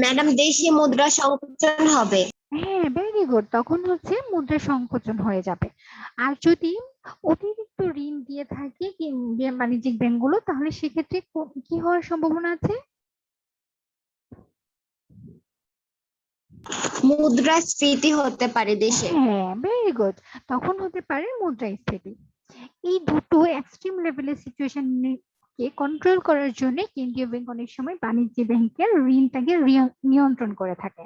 ম্যাডাম, দেশি মুদ্রা সংকোচন হবে। হ্যাঁ, ভেরি গুড। তখন হচ্ছে মুদ্রা সংকোচন হয়ে যাবে। আর যদি অতিরিক্ত ঋণ দিয়ে থাকে বাণিজ্যিক ব্যাংকগুলো, তাহলে সেক্ষেত্রে কি হওয়ার সম্ভাবনা আছে? মুদ্রাস্ফীতি হতে পারে দেশে। হ্যাঁ, ভেরি গুড। তখন হতে পারে মুদ্রাস্ফীতি। এই দুটো এক্সট্রিম লেভেলের সিচুয়েশন কে কন্ট্রোল করার জন্য কেন্দ্রীয় ব্যাংক অনেক সময় বাণিজ্যিক ব্যাংকের ঋণটাকে নিয়ন্ত্রণ করে থাকে।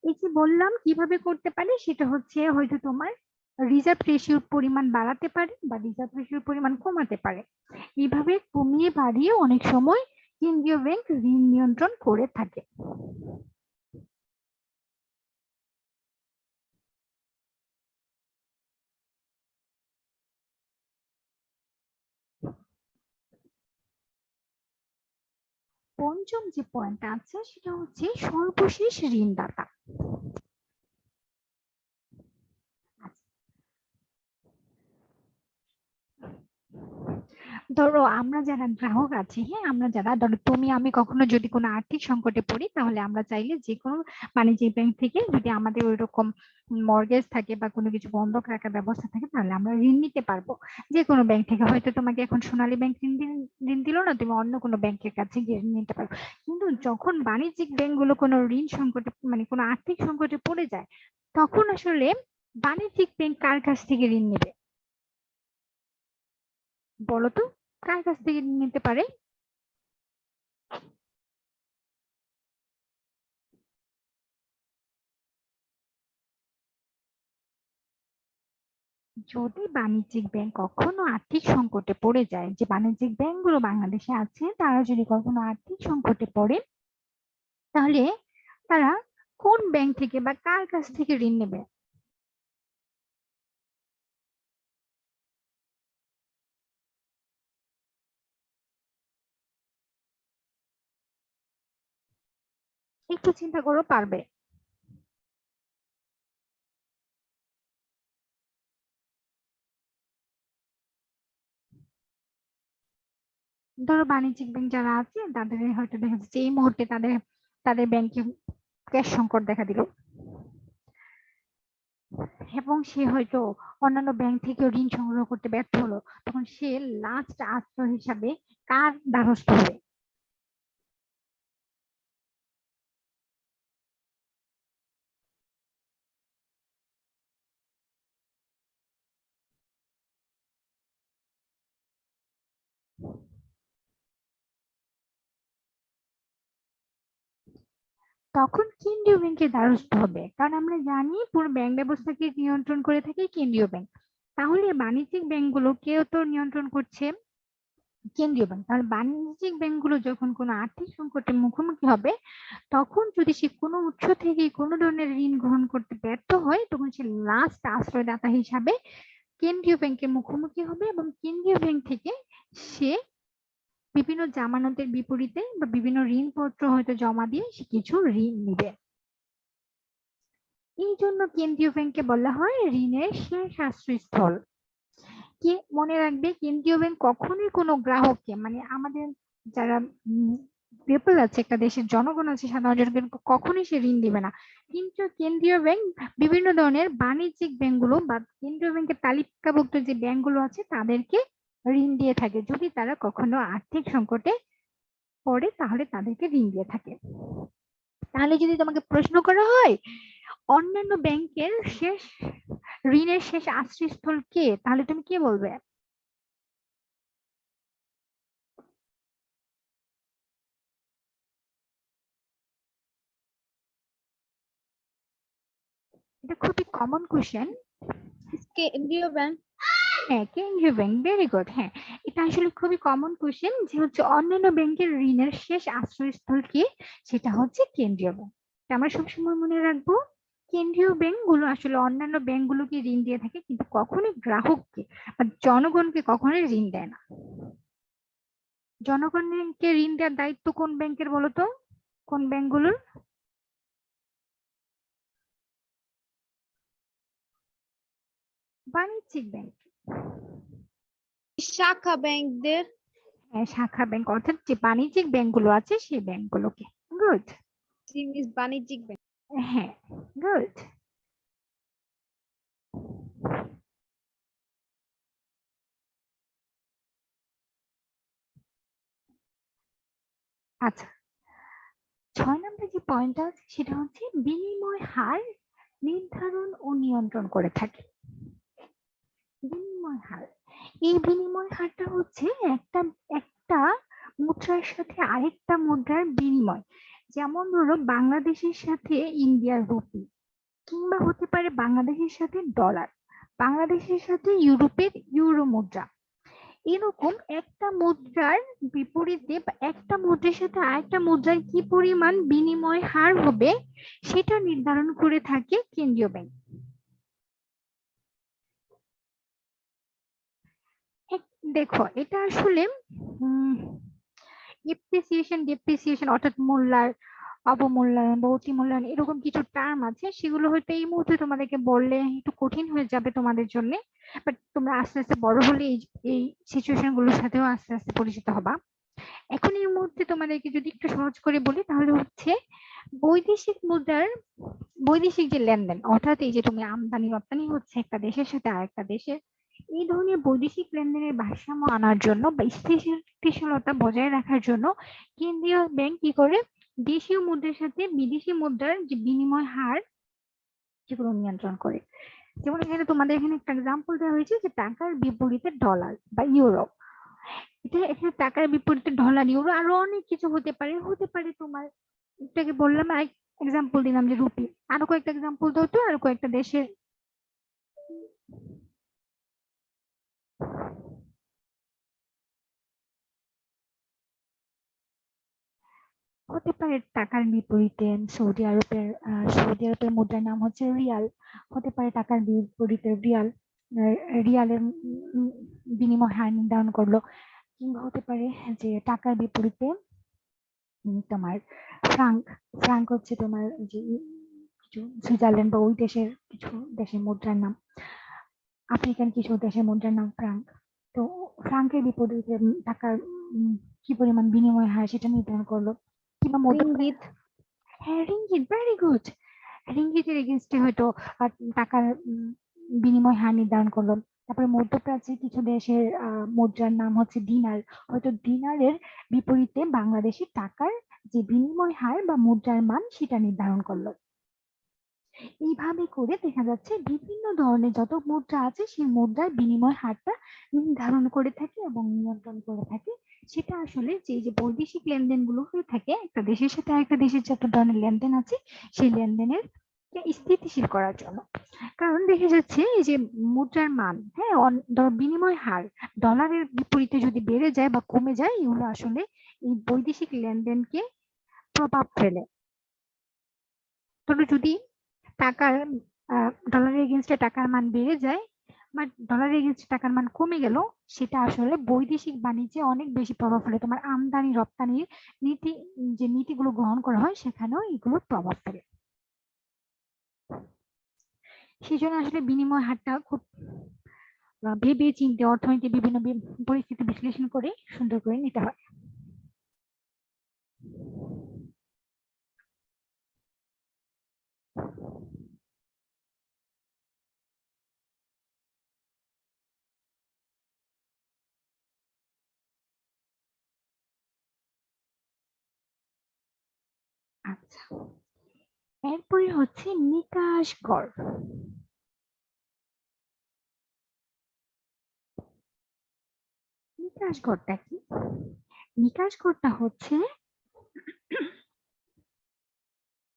এই যে বললাম কিভাবে করতে পারে, সেটা হচ্ছে হয়তো তোমার রিজার্ভ রেশিওর পরিমাণ বাড়াতে পারে বা রিজার্ভ রেশিওর পরিমাণ কমাতে পারে। এইভাবে কমিয়ে বাড়িয়ে অনেক সময় কেন্দ্রীয় ব্যাংক ঋণ নিয়ন্ত্রণ করে থাকে। পঞ্চম যে পয়েন্টটা আছে সেটা হচ্ছে সর্বশেষ ঋণদাতা। ধরো আমরা যারা গ্রাহক আছি, হ্যাঁ, আমরা যারা, ধরো তুমি আমি কখনো যদি কোনো আর্থিক সংকটে পড়ি, তাহলে আমরা চাইলে যে কোনো বাণিজ্যিক ব্যাংক থেকে যদি আমাদের ওই রকম মর্গেজ থাকে বা কোনো কিছু বন্ধক রাখার ব্যবস্থা থাকে, তাহলে আমরা ঋণ নিতে পারবো যে কোনো ব্যাংক থেকে। হয়তো তোমাকে এখন সোনালী ব্যাংক ঋণ দিল না, তুমি অন্য কোনো ব্যাংকের কাছে গিয়ে ঋণ নিতে পারো। কিন্তু যখন বাণিজ্যিক ব্যাংকগুলো কোনো ঋণ সংকটে, মানে কোনো আর্থিক সংকটে পড়ে যায়, তখন আসলে বাণিজ্যিক ব্যাংক কার কাছ থেকে ঋণ নেবে বলো তো? কার কাছ থেকে নিতে পারে? যদি বাণিজ্যিক ব্যাংক কখনো আর্থিক সংকটে পড়ে যায়, যে বাণিজ্যিক ব্যাংকগুলো বাংলাদেশে আছে তারা যদি কখনো আর্থিক সংকটে পড়ে, তাহলে তারা কোন ব্যাংক থেকে বা কার কাছ থেকে ঋণ নেবে? একটু চিন্তা করো, পারবে। ধরো বাণিজ্যিক ব্যাংক যারা আছে তাদের হয়তো দেখা যাচ্ছে এই মুহূর্তে তাদের তাদের ব্যাংকে ক্যাশ সংকট দেখা দিল, এবং সে হয়তো অন্যান্য ব্যাংক থেকে ঋণ সংগ্রহ করতে ব্যর্থ হলো, তখন সে লাস্ট আশ্রয় হিসাবে কার দ্বারস্থ হবে? তখন কেন্দ্রীয় ব্যাংকের দ্বারস্থ হবে, কারণ আমরা জানি পুরো ব্যাংক ব্যবস্থাকে নিয়ন্ত্রণ করে থাকে কেন্দ্রীয় ব্যাংক। তাহলে বাণিজ্যিক ব্যাংকগুলো কেউ তো নিয়ন্ত্রণ করছে কেন্দ্রীয় ব্যাংক, তাহলে বাণিজ্যিক ব্যাংকগুলো যখন কোনো আর্থিক সংকটের মুখোমুখি হবে, তখন যদি সে কোনো উৎস থেকে কোনো ধরনের ঋণ গ্রহণ করতে ব্যর্থ হয়, তখন সে লাস্ট আশ্রয়দাতা হিসাবে কেন্দ্রীয় ব্যাংকের মুখোমুখি হবে, এবং কেন্দ্রীয় ব্যাংক থেকে সে বিভিন্ন জামানতের বিপরীতে বা বিভিন্ন ঋণপত্র হয়তো জমা দিয়ে সে কিছু ঋণ নিবে। এই জন্য কেন্দ্রীয় ব্যাংককে বলা হয় ঋণের শেষ আশ্রয়স্থল। কি মনে রাখবে, কেন্দ্রীয় ব্যাংক কখনোই কোনো গ্রাহককে, মানে আমাদের যারা পিপল আছে, একটা দেশের জনগণ আছে, সাধারণ জনগণ কখনোই সে ঋণ দিবে না। কিন্তু কেন্দ্রীয় ব্যাংক বিভিন্ন ধরনের বাণিজ্যিক ব্যাংকগুলো বা কেন্দ্রীয় ব্যাংকের তালিকাভুক্ত যে ব্যাংকগুলো আছে তাদেরকে ঋণ দিয়ে থাকে, যদি তারা কখনো আর্থিক সংকটে পড়ে তাহলে তাদেরকে ঋণ দিয়ে থাকে। তাহলে যদি তোমাকে প্রশ্ন করা হয় অন্যান্য ব্যাংকের ঋণের শেষ আশ্রয়স্থল কে, তাহলে তুমি কি বলবে? এটা খুবই কমন কোশ্চেন। কেন্দ্রীয় ব্যাংক। হ্যাঁ, কেন্দ্রীয় ব্যাংক, ভেরি গুড। হ্যাঁ, এটা আসলে খুবই কমন কোশ্চেন যে হচ্ছে অন্যান্য ব্যাংকের ঋণের শেষ আশ্রয়স্থল কি, সেটা হচ্ছে কেন্দ্রীয় ব্যাংক। আমরা সবসময় মনে রাখবো কেন্দ্রীয় ব্যাংকগুলো আসলে অন্যান্য ব্যাংকগুলোকে ঋণ দিয়ে থাকে, কিন্তু কখনোই গ্রাহককে বা জনগণকে কখনোই ঋণ দেয় না। জনগণকে ঋণ দেওয়ার দায়িত্ব কোন ব্যাংকের বলতো? কোন ব্যাংকগুলোর? বাণিজ্যিক ব্যাংক। শাখা ব্যাংকদের। হ্যাঁ, শাখা ব্যাংক, অর্থাৎ যে বাণিজ্যিক ব্যাংকগুলো আছে সেই ব্যাংকগুলোকে। গুড। মিস বাণিজ্যিক ব্যাংক। হ্যাঁ, গুড। আচ্ছা, 6 নম্বর যে পয়েন্ট আছে সেটা হচ্ছে বিনিময় হার নির্ধারণ ও নিয়ন্ত্রণ করে থাকে। বিনিময় হার, এই বিনিময় হারটা হচ্ছে একটা একটা মুদ্রার সাথে আরেকটা মুদ্রার বিনিময়। যেমন ধরো বাংলাদেশের সাথে ইন্ডিয়ার রুপি, কিংবা হতে পারে বাংলাদেশের সাথে ডলার, বাংলাদেশের সাথে ইউরোপের ইউরো মুদ্রা। এরকম একটা মুদ্রার বিপরীতে বা একটা মুদ্রার সাথে আরেকটা মুদ্রার কি পরিমাণ বিনিময় হার হবে সেটা নির্ধারণ করে থাকে কেন্দ্রীয় ব্যাংক। দেখো, এটা আসলে এপ্রিসিয়েশন ডেপ্রিসিয়েশন, অর্থাৎ মূল্যায়ন, অবমূল্যায়ন বা অতিমূল্যায়ন, এরকম কিছু টার্ম আছে, সেগুলো হয়তো এই মুহূর্তে তোমাদেরকে বললে একটু কঠিন হয়ে যাবে তোমাদের জন্য, বাট তোমরা আস্তে আস্তে বড় হলে এই সিচুয়েশন গুলোর সাথেও আস্তে আস্তে পরিচিত হবা। এখন এই মুহূর্তে তোমাদেরকে যদি একটু সহজ করে বলি তাহলে হচ্ছে বৈদেশিক মুদ্রার বৈদেশিক যে লেনদেন, অর্থাৎ এই যে তুমি আমদানি রপ্তানি হচ্ছে একটা দেশের সাথে আরেকটা দেশের, এই ধরনের বৈদেশিক লেনদেনের ভারসাম্য আনার জন্য বা স্থিতিশীলতা বজায় রাখার জন্য কেন্দ্রীয় ব্যাংক কি করে, দেশীয় মুদ্রার সাথে বিদেশি মুদ্রার যে বিনিময় হার সেগুলো নিয়ন্ত্রণ করে। যেমন এখানে তোমাদের এখানে একটা এক্সাম্পল দেওয়া হয়েছে যে টাকার বিপরীতে ডলার বা ইউরো। এটা এখানে টাকার বিপরীতে ডলার ইউরো আরো অনেক কিছু হতে পারে, তোমার এটাকে বললাম, এক এক্সাম্পল দিলাম যে রুপি, আরো কয়েকটা এক্সাম্পল দাও তো, আরো কয়েকটা দেশের। হতে পারে টাকার বিপরীতে সৌদি আরবের মুদ্রার নাম হচ্ছে রিয়াল, হতে পারে টাকার বিপরীতে রিয়ালের বিনিময় হার নির্ধারণ করলো, কিংবা হতে পারে যে টাকার বিপরীতে তোমার ফ্রাঙ্ক। ফ্রাঙ্ক হচ্ছে তোমার যে কিছু সুইজারল্যান্ড বা ওই দেশের কিছু দেশের মুদ্রার নাম, আফ্রিকান কিছু দেশের মুদ্রার নাম ফ্রাঙ্ক। তো ফ্রাঙ্কের বিপরীতে টাকার কি পরিমাণ বিনিময় হার সেটা নির্ধারণ করলো, কিংবা রিঙ্গিত। হ্যাঁ, রিঙ্গিত, ভেরি গুড। রিঙ্গিতের এগেনস্টে হয়তো টাকার বিনিময় হার নির্ধারণ করলো। তারপরে মধ্যপ্রাচ্যের কিছু দেশের মুদ্রার নাম হচ্ছে দিনার, হয়তো দিনারের বিপরীতে বাংলাদেশের টাকার যে বিনিময় হার বা মুদ্রার মান সেটা নির্ধারণ করলো। এইভাবে করে দেখা যাচ্ছে বিভিন্ন ধরনের যত মুদ্রা আছে সেই মুদ্রার বিনিময় হারটা নির্ধারণ করে থাকে এবং নিয়ন্ত্রণ করে থাকে। সেটা আসলে যে বৈদেশিক লেনদেন গুলো হয়ে থাকে একটা দেশের সাথে আরেকটা দেশের যত ধরনের লেনদেন আছে সেই লেনদেনের স্থিতিশীল করার জন্য। কারণ দেখা যাচ্ছে এই যে মুদ্রার মান, হ্যাঁ, বিনিময় হার ডলারের বিপরীতে যদি বেড়ে যায় বা কমে যায়, এগুলো আসলে এই বৈদেশিক লেনদেনকে প্রভাব ফেলে। তবে যদি টাকার ডলারের এগেনস্টে টাকার মান বেড়ে যায় বা ডলারের এগেনস্টে টাকার মান কমে গেল, সেটা আসলে বৈদেশিক বাণিজ্যে অনেক বেশি প্রভাব ফেলে। তোমার আমদানি রপ্তানির যে নীতিগুলো গ্রহণ করা হয় সেখানেও এগুলো প্রভাব ফেলে। সেই জন্য আসলে বিনিময় হারটা খুব ভেবে চিন্তে অর্থনীতি বিভিন্ন পরিস্থিতি বিশ্লেষণ করে সুন্দর করে নিতে হয়। আচ্ছা, এরপরে হচ্ছে নিকাশ গড়। নিকাশ গড়টা কি? নিকাশ গড়টা হচ্ছে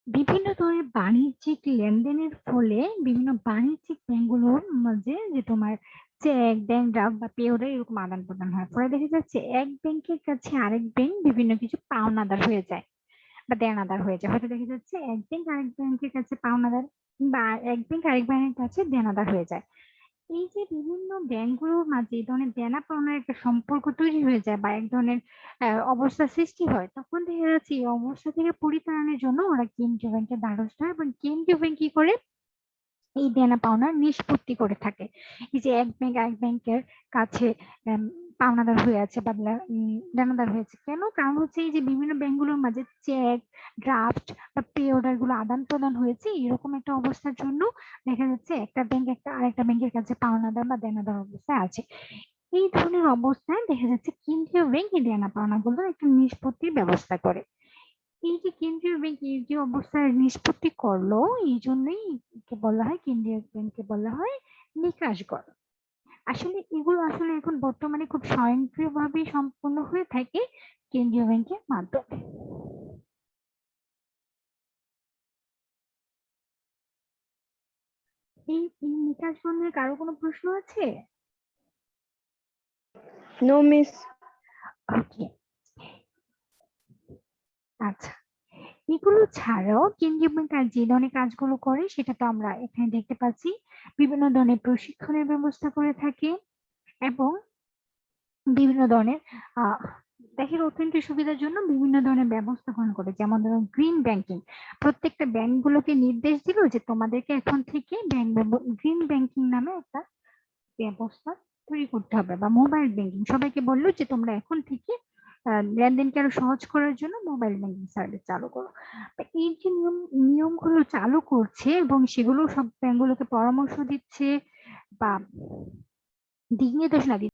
বিভিন্ন ধরনের বাণিজ্যিক লেনদেনের ফলে বিভিন্ন বাণিজ্যিক ব্যাংকগুলোর মাঝে যে তোমার চেক, ব্যাংক ড্রাফট বা পে অর্ডার এরকম আদান প্রদান হয়। ফলে দেখা যাচ্ছে এক ব্যাংকের কাছে আরেক ব্যাংক বিভিন্ন কিছু পাওনাদার হয়ে যায় বা দেনাদার হয়ে যায়। হয়তো দেখা যাচ্ছে এক ব্যাংক আরেক ব্যাংকের কাছে পাওনাদার, বা এক ব্যাংক আরেক ব্যাংকের কাছে দেনাদার হয়ে যায়। এই যে বিভিন্ন ব্যাংকগুলোর মাঝে এই ধরনের দেনা পাওনার একটা সম্পর্ক তৈরি হয়ে যায় বা এক ধরনের অবস্থা সৃষ্টি হয়, তখন দেখা যাচ্ছে এই অবস্থা থেকে পরিত্রাণের জন্য ওরা কেন্দ্রীয় ব্যাংকের দ্বারস্থ হয় এবং কেন্দ্রীয় ব্যাংক কি করে এই দেনা পাওনার নিষ্পত্তি করে থাকে। এই যে এক ব্যাংক আরেক ব্যাংকের কাছে পাওনাদার হয়ে আছে বা দেনাদার হয়েছে কেন, কারণ হচ্ছে এই যে বিভিন্ন ব্যাংকগুলোর মাঝে চেক, ড্রাফট বা পে অর্ডার গুলো আদান প্রদান হয়েছে, এরকম একটা অবস্থার জন্য দেখা যাচ্ছে একটা ব্যাংক আরেকটা ব্যাংকের কাছে পাওনাদার বা দেনাদার অবস্থায় আছে। এই ধরনের অবস্থায় দেখা যাচ্ছে কেন্দ্রীয় ব্যাংক এই দেনা পাওনা গুলো একটা নিষ্পত্তির ব্যবস্থা করে। এই যে কেন্দ্রীয় ব্যাংক এই যে অবস্থায় নিষ্পত্তি করলো, এই জন্যই একে বলা হয় কেন্দ্রীয় ব্যাংককে বলা হয় নিকাশঘর। আসলে এগুলো আসলে এখন বর্তমানে খুব স্বয়ংক্রিয়ভাবে সম্পন্ন হয়ে থাকে কেন্দ্রীয় ব্যাংকের মাধ্যমে। এই নিকাশঘর নিয়ে কারো কোনো প্রশ্ন আছে? No, miss. ওকে, আচ্ছা। এগুলো ছাড়াও কেন্দ্রীয় ব্যাংক আর যে ধরনের কাজগুলো করে সেটা তো আমরা এখানে দেখতে পাচ্ছি। বিভিন্ন ধরনের প্রশিক্ষণের ব্যবস্থা করে থাকে এবং বিভিন্ন ধরনের দেশের অর্থনৈতিক সুবিধার জন্য বিভিন্ন ধরনের ব্যবস্থা গ্রহণ করে, যেমন ধরুন গ্রিন ব্যাংকিং। প্রত্যেকটা ব্যাংকগুলোকে নির্দেশ দিল যে তোমাদেরকে এখন থেকে গ্রিন ব্যাংকিং নামে একটা ব্যবস্থা তৈরি করতে হবে, বা মোবাইল ব্যাংকিং সবাইকে বললো যে তোমরা এখন থেকে লেনদেনকে আরো সহজ করার জন্য মোবাইল ব্যাংকিং সার্ভিস চালু করো। এই যে নিয়মগুলো চালু করছে এবং সেগুলো সব ব্যাংকগুলোকে পরামর্শ দিচ্ছে বা দিক নির্দেশনা দিচ্ছে।